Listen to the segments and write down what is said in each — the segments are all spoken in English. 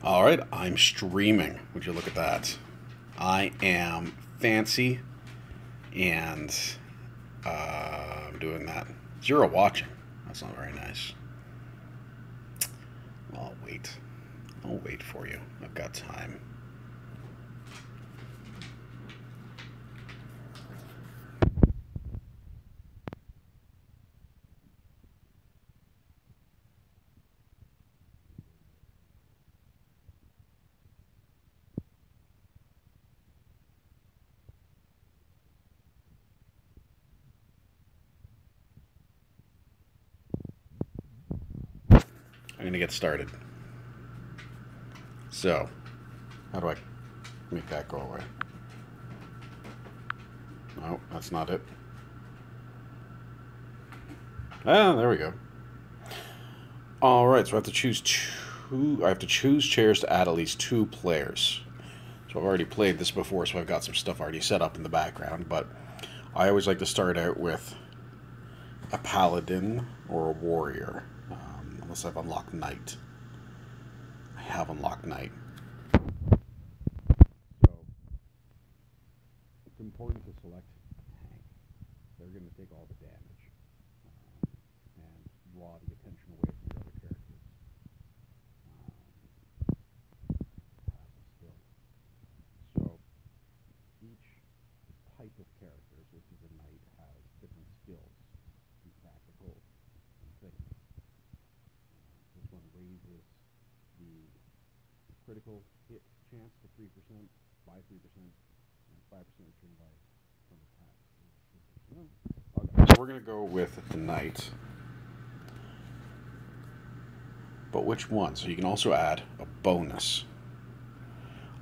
All right, I'm streaming. Would you look at that? I am fancy and I'm doing that. Zero watching. That's not very nice. I'll wait. I'll wait for you. I've got time. I'm going to get started. So, how do I make that go away? No, that's not it. Ah, there we go. All right, so I have to choose two. I have to choose chairs to add at least two players. So I've already played this before, so I've got some stuff already set up in the background. But I always like to start out with a paladin or a warrior, unless I've unlocked knight. I have unlocked knight. So it's important to select tank. They're going to take all the damage and draw the attention away from your other characters. Still. So each type of characters, which is a knight, has different skills and tactical things. This one raises the critical hit chance to 3% by 3%, and 5% returned by from attack. Okay, so we're going to go with the knight. But which one? So you can also add a bonus.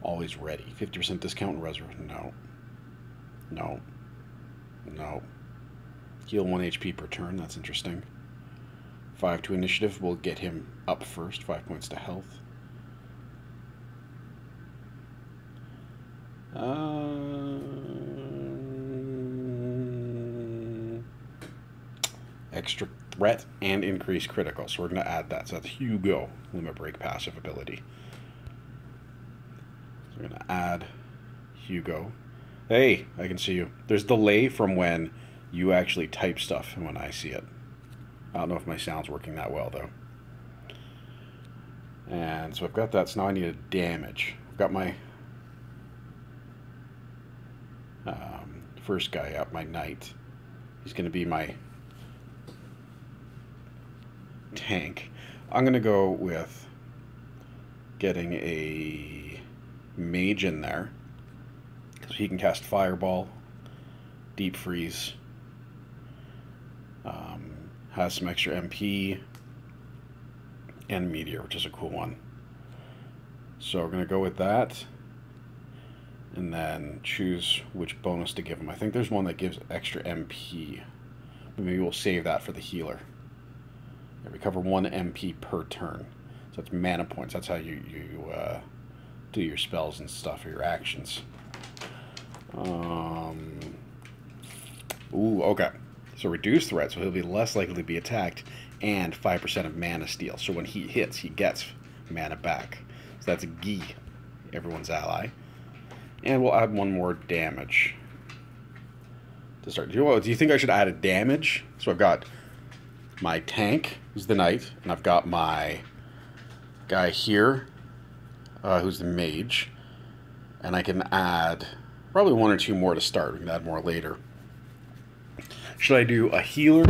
Always ready. 50% discount in resurrection. No. No. No. Heal 1 HP per turn. That's interesting. 5 to initiative will get him up first. 5 points to health. Extra threat and increased critical. So we're going to add that. So that's Hugo, limit break passive ability. So we're going to add Hugo. Hey, I can see you. There's delay from when you actually type stuff and when I see it. I don't know if my sound's working that well, though. And so I've got that. So now I need a damage. I've got my first guy up, my knight. He's going to be my tank. I'm going to go with getting a mage in there, so he can cast Fireball, Deep Freeze, has some extra MP, and Meteor, which is a cool one. So we're going to go with that, and then choose which bonus to give him. I think there's one that gives extra MP, but maybe we'll save that for the healer. Yeah, recover 1 MP per turn. So that's mana points. That's how you do your spells and stuff, or your actions. Ooh, okay. So reduce threat, so he'll be less likely to be attacked, and 5% of mana steal. So when he hits, he gets mana back. So that's Guy, everyone's ally. And we'll add 1 more damage to start. Do you think I should add a damage? So I've got my tank, who's the knight, and I've got my guy here, who's the mage. And I can add probably 1 or 2 more to start. We can add more later. Should I do a healer?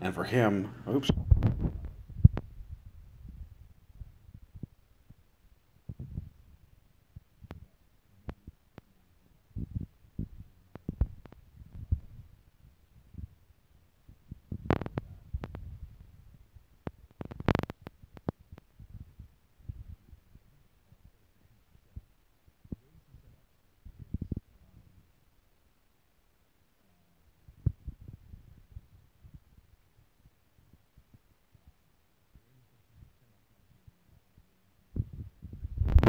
And for him, oops.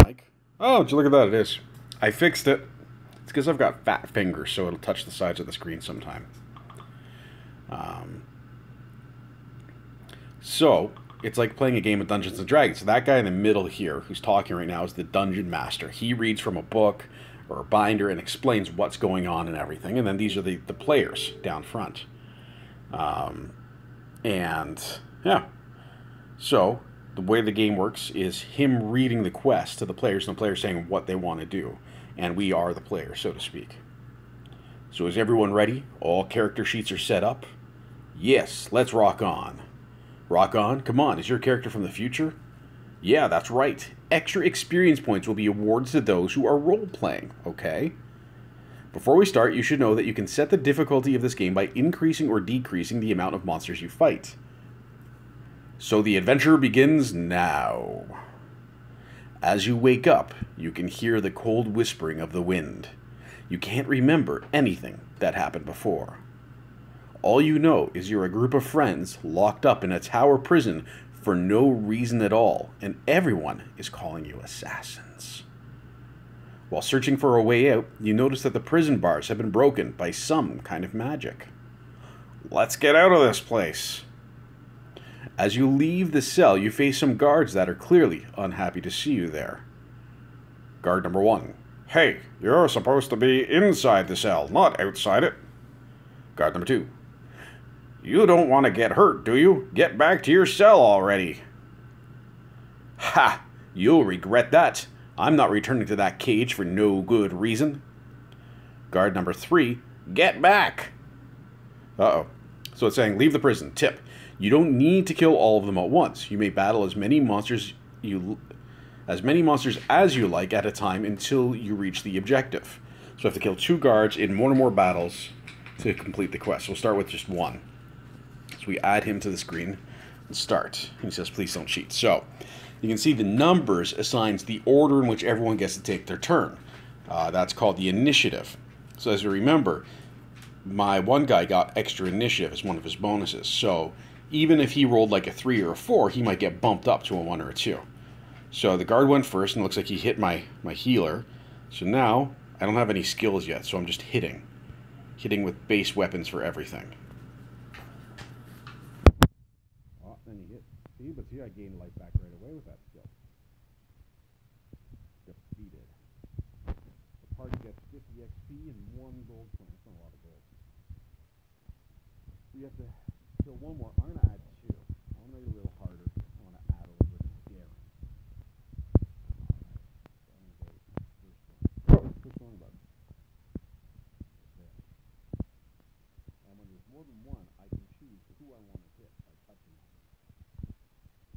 Like, oh, did you look at that? It is. I fixed it. It's because I've got fat fingers, so it'll touch the sides of the screen sometime. Um, so, it's like playing a game of Dungeons and Dragons. So that guy in the middle here, who's talking right now, is the Dungeon Master. He reads from a book or a binder and explains what's going on and everything. And then these are the players down front. And, yeah. So, the way the game works is him reading the quest to the players, and the players saying what they want to do. And we are the players, so to speak. So is everyone ready? All character sheets are set up? Yes, let's rock on. Rock on? Come on, is your character from the future? Yeah, that's right. Extra experience points will be awarded to those who are role-playing, okay? Before we start, you should know that you can set the difficulty of this game by increasing or decreasing the amount of monsters you fight. So the adventure begins now. As you wake up, you can hear the cold whispering of the wind. You can't remember anything that happened before. All you know is you're a group of friends locked up in a tower prison for no reason at all, and everyone is calling you assassins. While searching for a way out, you notice that the prison bars have been broken by some kind of magic. Let's get out of this place. As you leave the cell, you face some guards that are clearly unhappy to see you there. Guard number 1. Hey, you're supposed to be inside the cell, not outside it. Guard number 2. You don't want to get hurt, do you? Get back to your cell already. Ha! You'll regret that. I'm not returning to that cage for no good reason. Guard number 3. Get back! Uh-oh. So it's saying, leave the prison. Tip. You don't need to kill all of them at once. You may battle as many monsters as you like at a time until you reach the objective. So I have to kill 2 guards in one or more battles to complete the quest. So we'll start with just 1. So we add him to the screen and start. And he says, please don't cheat. So you can see the numbers assigns the order in which everyone gets to take their turn. That's called the initiative. So as you remember, my one guy got extra initiative as one of his bonuses. So even if he rolled like a 3 or a 4, he might get bumped up to a 1 or a 2. So the guard went first, and it looks like he hit my healer. So now, I don't have any skills yet, so I'm just hitting. Hitting with base weapons for everything. Oh, then you hit. See, but see, I gained life back right away with that skill. Defeated. The party gets 50 XP and 1 gold coin. That's not a lot of gold. So you have to kill 1 more. I'm going to add 2. I want to make it a little harder. I want to add a little bit of daring. Alright. So I'm going to go first one. Button. There. And when there's more than 1, I can choose who I want to hit by touching them.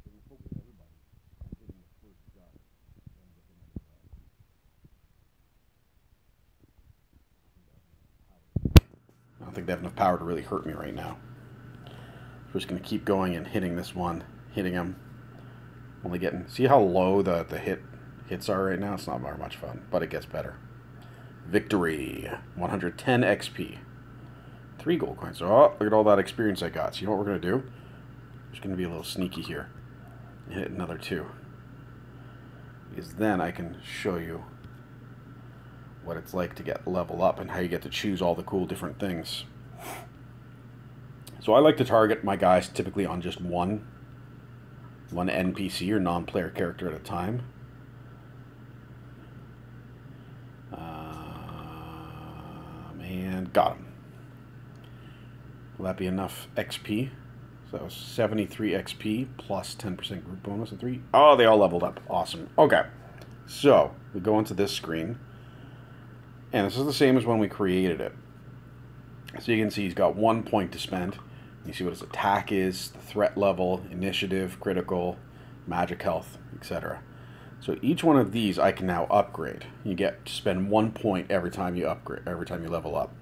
So we focus everybody on hitting the first guard. Then get another guard. I don't think they have enough power to really hurt me right now. We're just going to keep going and hitting this one, hitting him. Only getting, see how low the hits are right now? It's not very much fun, but it gets better. Victory, 110 XP. 3 gold coins. Oh, look at all that experience I got. So you know what we're going to do? We're just going to be a little sneaky here. Hit another 2. Because then I can show you what it's like to get level up and how you get to choose all the cool different things. So I like to target my guys typically on just one NPC or non-player character at a time. And got him. Will that be enough XP? So that was 73 XP plus 10% group bonus and 3. Oh, they all leveled up. Awesome. Okay. So we go into this screen. And this is the same as when we created it. So you can see he's got 1 point to spend. You see what his attack is, the threat level, initiative, critical, magic health, etc. So each one of these I can now upgrade. You get to spend 1 point every time you upgrade, every time you level up.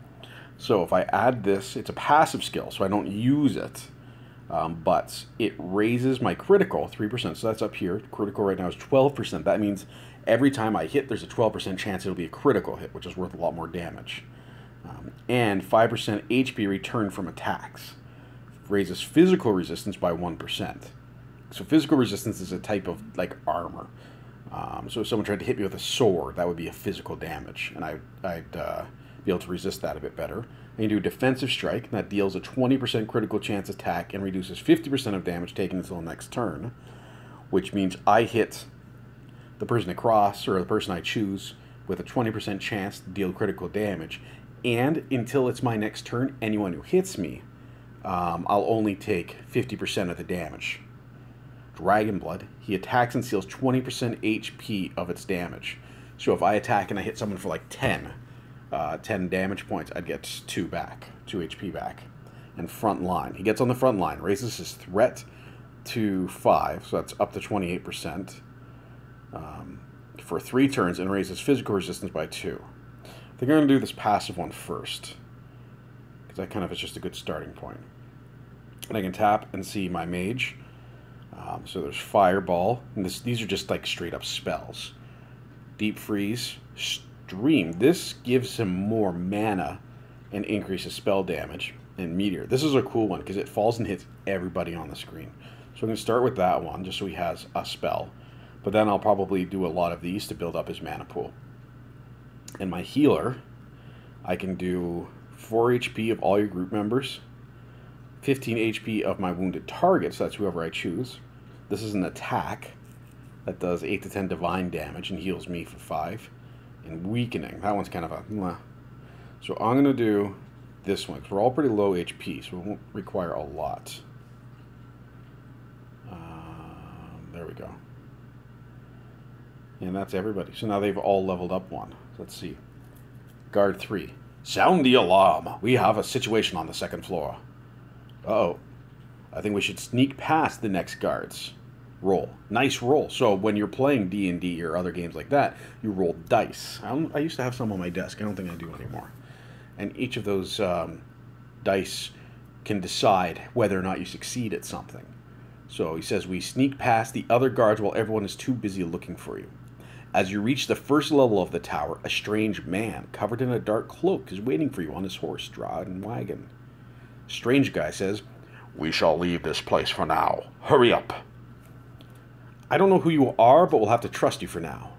So if I add this, it's a passive skill, so I don't use it. But it raises my critical 3%. So that's up here. Critical right now is 12%. That means every time I hit, there's a 12% chance it'll be a critical hit, which is worth a lot more damage. And 5% HP return from attacks. Raises physical resistance by 1%. So physical resistance is a type of like armor. So if someone tried to hit me with a sword, that would be a physical damage, and I'd be able to resist that a bit better. And you do defensive strike, and that deals a 20% critical chance attack and reduces 50% of damage taken until next turn, which means I hit the person across, or the person I choose, with a 20% chance to deal critical damage. And until it's my next turn, anyone who hits me, I'll only take 50% of the damage. Dragonblood, he attacks and steals 20% HP of its damage. So if I attack and I hit someone for like 10 damage points, I'd get 2 HP back. And front line, he gets on the front line, raises his threat to 5, so that's up to 28%, for 3 turns, and raises physical resistance by 2. I think I'm going to do this passive one first, because that kind of is just a good starting point. And I can tap and see my mage. So there's Fireball, and these are just like straight up spells. Deep Freeze, Stream. This gives him more mana and increases spell damage. And Meteor. This is a cool one because it falls and hits everybody on the screen. So I'm going to start with that one just so he has a spell. But then I'll probably do a lot of these to build up his mana pool. And my healer, I can do 4 HP of all your group members, 15 HP of my wounded targets, that's whoever I choose. This is an attack that does 8 to 10 divine damage and heals me for 5. And weakening, that one's kind of a meh. So I'm going to do this one, because we're all pretty low HP, so it won't require a lot. There we go. And that's everybody. So now they've all leveled up 1. Let's see. Guard 3. Sound the alarm. We have a situation on the 2nd floor. Uh-oh. I think we should sneak past the next guards. Roll. Nice roll. So when you're playing D&D or other games like that, you roll dice. I used to have some on my desk. I don't think I do anymore. And each of those dice can decide whether or not you succeed at something. So he says, we sneak past the other guards while everyone is too busy looking for you. As you reach the first level of the tower, a strange man covered in a dark cloak is waiting for you on his horse, drawn wagon. Strange guy says, we shall leave this place for now. Hurry up. I don't know who you are, but we'll have to trust you for now.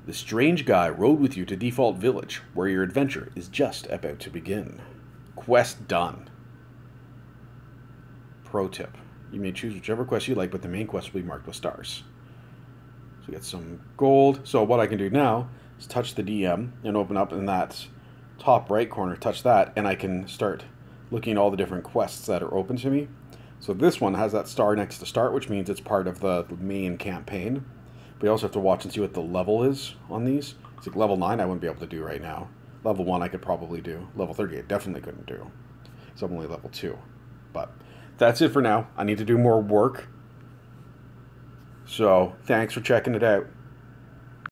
The strange guy rode with you to Default Village, where your adventure is just about to begin. Quest done. Pro tip. You may choose whichever quest you like, but the main quest will be marked with stars. So we get some gold. So what I can do now is touch the DM and open up in that top right corner, touch that, and I can start looking at all the different quests that are open to me. So this one has that star next to start, which means it's part of the main campaign. But you also have to watch and see what the level is on these. It's like level 9 I wouldn't be able to do right now. Level 1 I could probably do. Level 30 I definitely couldn't do. So I'm only level 2. But that's it for now. I need to do more work. So thanks for checking it out.